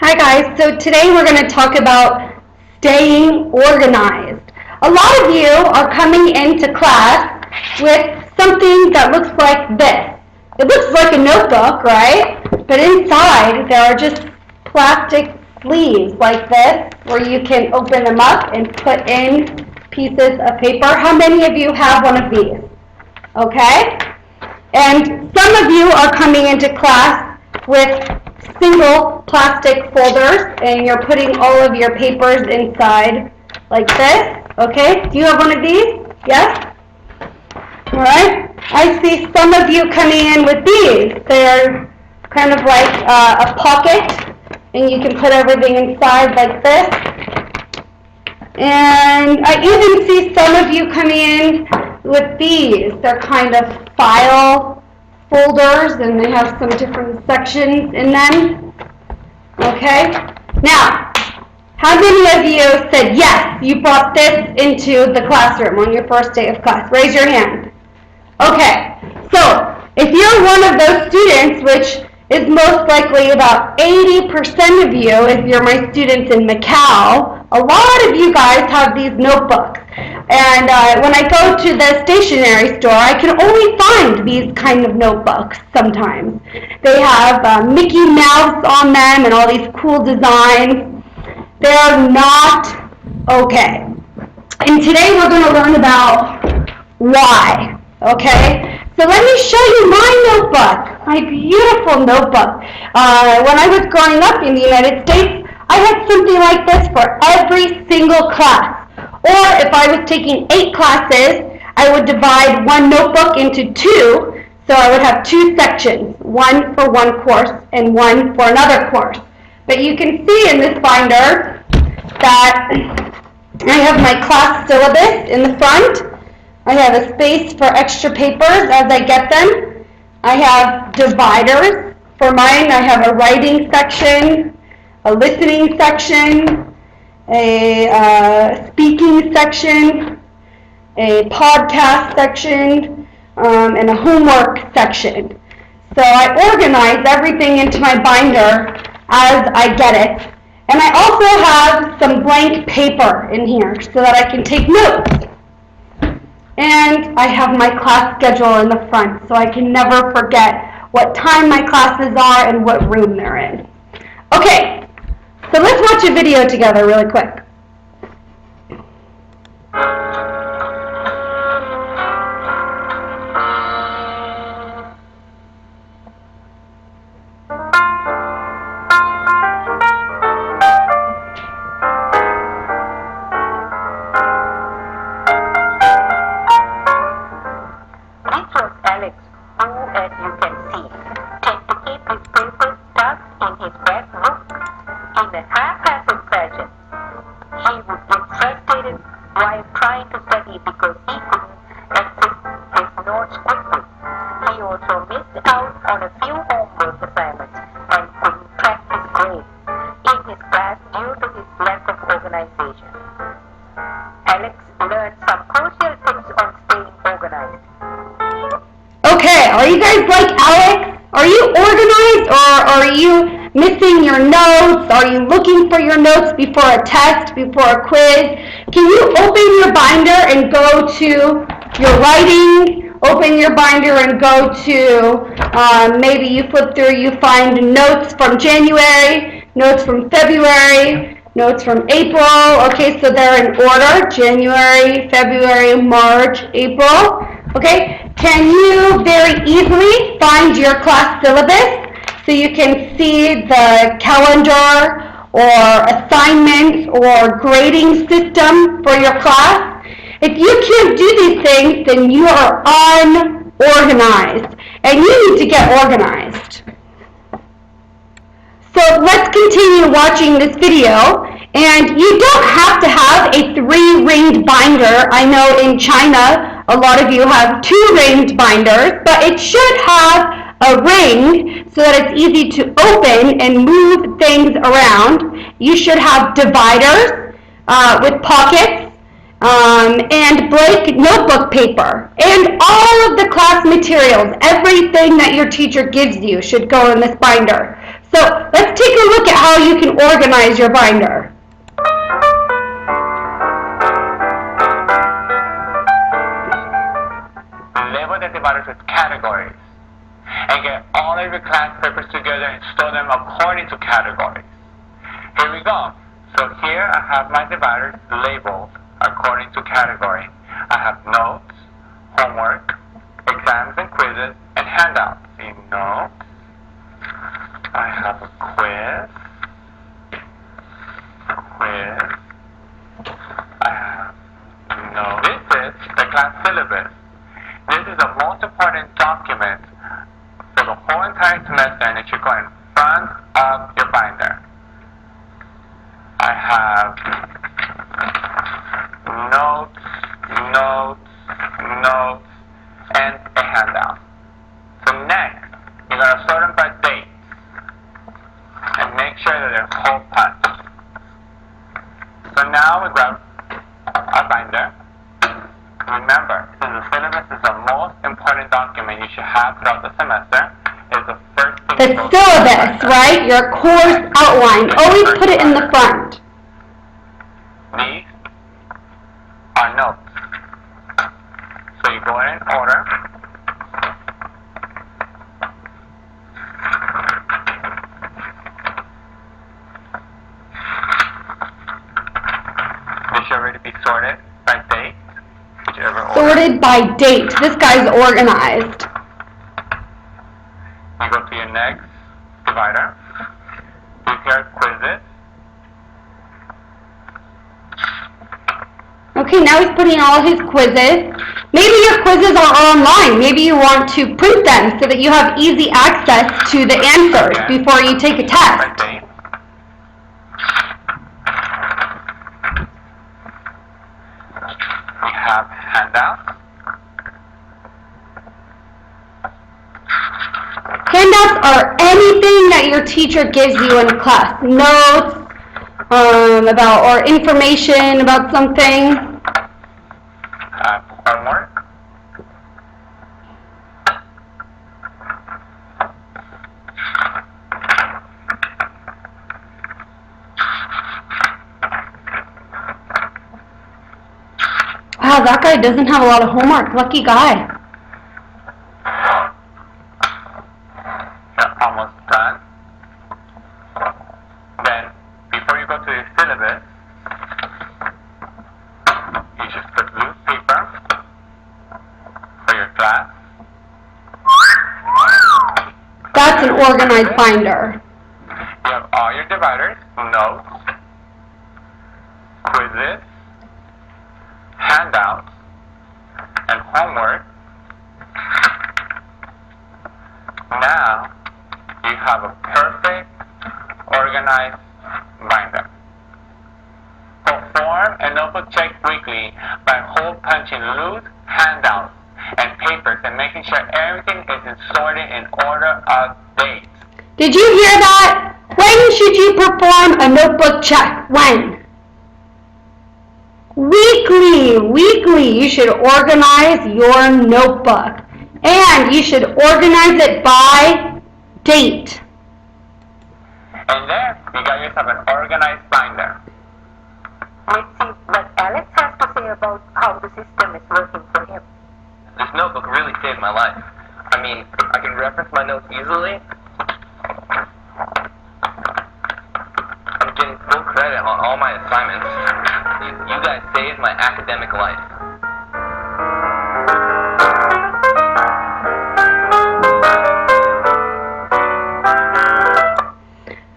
Hi guys, so today we're going to talk about staying organized. A lot of you are coming into class with something that looks like this. It looks like a notebook, right? But inside there are just plastic sleeves like this where you can open them up and put in pieces of paper. How many of you have one of these? Okay? And some of you are coming into class with single plastic folders and you're putting all of your papers inside like this. Okay, do you have one of these? Yes? Alright, I see some of you coming in with these. They're kind of like a pocket and you can put everything inside like this. And I even see some of you coming in with these. They're kind of file folders and they have some different sections in them. Okay? Now, how many of you said yes, you brought this into the classroom on your first day of class? Raise your hand. Okay, so if you're one of those students, which is most likely about 80% of you, if you're my students in Macau, a lot of you guys have these notebooks. And when I go to the stationery store, I can only find these kind of notebooks sometimes. They have Mickey Mouse on them and all these cool designs. They're not okay. And today we're going to learn about why. Okay, so let me show you my notebook, my beautiful notebook. When I was growing up in the United States, I had something like this for every single class. Or if I was taking 8 classes, I would divide one notebook into 2, so I would have 2 sections, one for one course and one for another course. But you can see in this binder that I have my class syllabus in the front. I have a space for extra papers as I get them. I have dividers. For mine, I have a writing section, a listening section, a speaking section, a podcast section, and a homework section. So I organize everything into my binder as I get it. And I also have some blank paper in here so that I can take notes. And I have my class schedule in the front, so I can never forget what time my classes are and what room they're in. Okay, so let's watch a video together really quick. Okay, are you guys like Alex? Are you organized or are you missing your notes? Are you looking for your notes before a test, before a quiz? Can you open your binder and go to your writing? Open your binder and go to, maybe you flip through, you find notes from January, notes from February, notes from April. Okay, so they're in order, January, February, March, April. Okay, can you very easily find your class syllabus so you can see the calendar or assignments or grading system for your class? If you can't do these things, then you are unorganized, and you need to get organized. So let's continue watching this video. And you don't have to have a 3-ringed binder. I know in China, a lot of you have 2-ringed binders, but it should have a ring so that it's easy to open and move things around. You should have dividers with pockets and blank notebook paper. And all of the class materials, everything that your teacher gives you should go in this binder. So let's take a look at how you can organize your binder. Label the dividers with categories and get all of your class papers together and store them according to categories. Here we go. So here I have my dividers labeled according to category. I have notes, homework, exams and quizzes, and handouts. In notes, I have a quiz. I have notes. This is the class syllabus. This is the most important document for the whole entire semester, and it should go in front of your binder. I have notes, and a handout. So next, you're going to sort them by date and make sure that they're hole punched. So now we grab our binder. Remember, since the syllabus is the most important document you should have throughout the semester, is the first thing The syllabus, right? Your course outline. Always put it in the front. These are notes. So you go in order. They should already be sorted by date. Sorted by date. This guy's organized. You go to your next divider. You hear quizzes. Okay, now he's putting all his quizzes. Maybe your quizzes are online. Maybe you want to print them so that you have easy access to the answers before you take a test. We have handouts. Handouts are anything that your teacher gives you in class. Notes, about or information about something. Homework. Wow, that guy doesn't have a lot of homework. Lucky guy. You're almost done. Then, before you go to your syllabus, you just put loose paper for your class. That's an organized binder. You have all your dividers, notes, quizzes, handouts, and homework. Now, you have a perfect, organized binder. Perform a notebook check weekly by hole punching loose handouts and papers and making sure everything is sorted in order of date. Did you hear that? When should you perform a notebook check? When? Weekly. You should organize your notebook. And you should organize it by date. And there, you got yourself an organized binder. Let's see what Alex has to say about how the system is working for him. This notebook really saved my life. I mean, I can reference my notes easily. I'm getting full credit on all my assignments. You guys saved my academic life.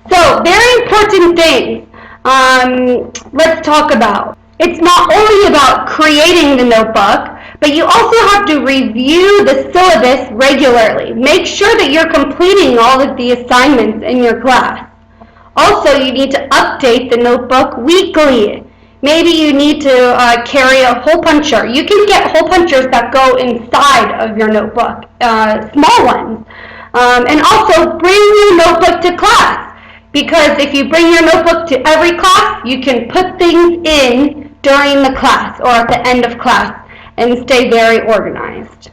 So, very important things. Let's talk about. It's not only about creating the notebook, but you also have to review the syllabus regularly. Make sure that you're completing all of the assignments in your class. Also, you need to update the notebook weekly. Maybe you need to carry a hole puncher. You can get hole punchers that go inside of your notebook, small ones. And also, bring your notebook to class. Because if you bring your notebook to every class, you can put things in during the class or at the end of class and stay very organized.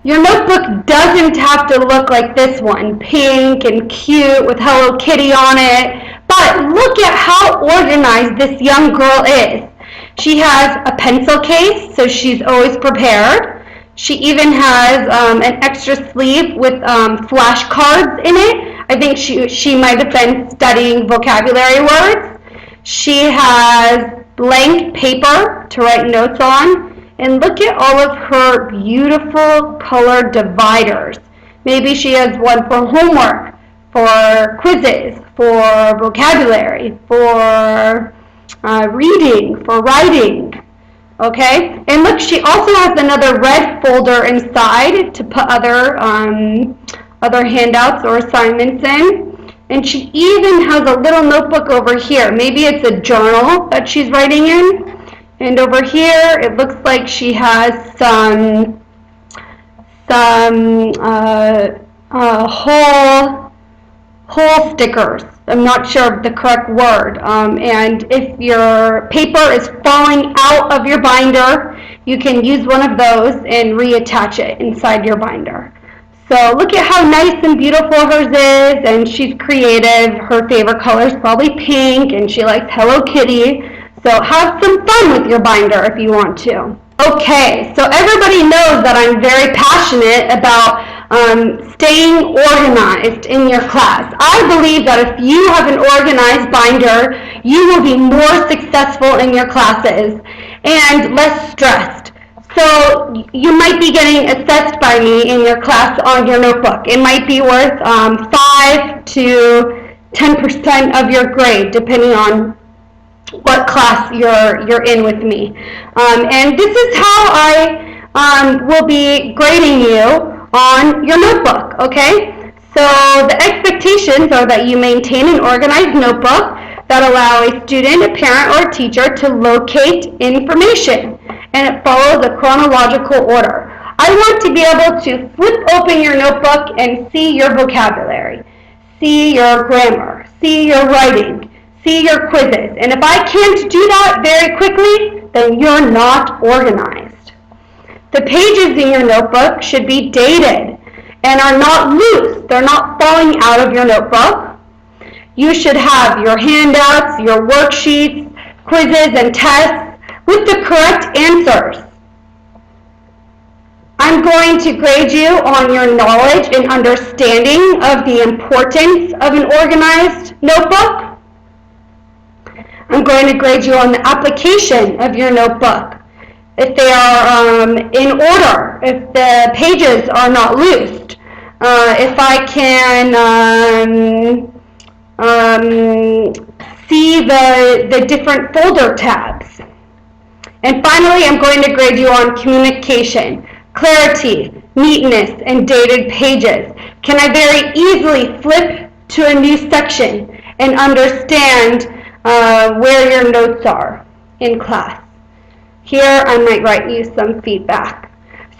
Your notebook doesn't have to look like this one, pink and cute with Hello Kitty on it, but look at how organized this young girl is. She has a pencil case, so she's always prepared. She even has an extra sleeve with flashcards in it. I think she might have been studying vocabulary words. She has blank paper to write notes on. And look at all of her beautiful color dividers. Maybe she has one for homework, for quizzes, for vocabulary, for reading, for writing. Okay? And look, she also has another red folder inside to put other handouts or assignments in. And she even has a little notebook over here. Maybe it's a journal that she's writing in. And over here, it looks like she has some hole stickers. I'm not sure of the correct word. And if your paper is falling out of your binder, you can use one of those and reattach it inside your binder. So look at how nice and beautiful hers is, and she's creative. Her favorite color is probably pink, and she likes Hello Kitty. So have some fun with your binder if you want to. Okay, so everybody knows that I'm very passionate about staying organized in your class. I believe that if you have an organized binder, you will be more successful in your classes and less stressed. So you might be getting assessed by me in your class on your notebook. It might be worth 5 to 10% of your grade, depending on what class you're in with me. And this is how I will be grading you on your notebook, okay? So the expectations are that you maintain an organized notebook that allow a student, a parent, or a teacher to locate information, and it follows a chronological order. I want to be able to flip open your notebook and see your vocabulary, see your grammar, see your writing, see your quizzes. And if I can't do that very quickly, then you're not organized. The pages in your notebook should be dated and are not loose. They're not falling out of your notebook. You should have your handouts, your worksheets, quizzes, and tests with the correct answers. I'm going to grade you on your knowledge and understanding of the importance of an organized notebook. I'm going to grade you on the application of your notebook. If they are in order, if the pages are not loosed, if I can see the different folder tabs. And finally, I'm going to grade you on communication, clarity, neatness, and dated pages. Can I very easily flip to a new section and understand where your notes are in class? Here, I might write you some feedback.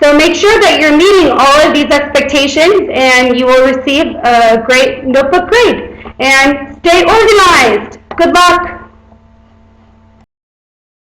So make sure that you're meeting all of these expectations and you will receive a great notebook grade. And stay organized. Good luck.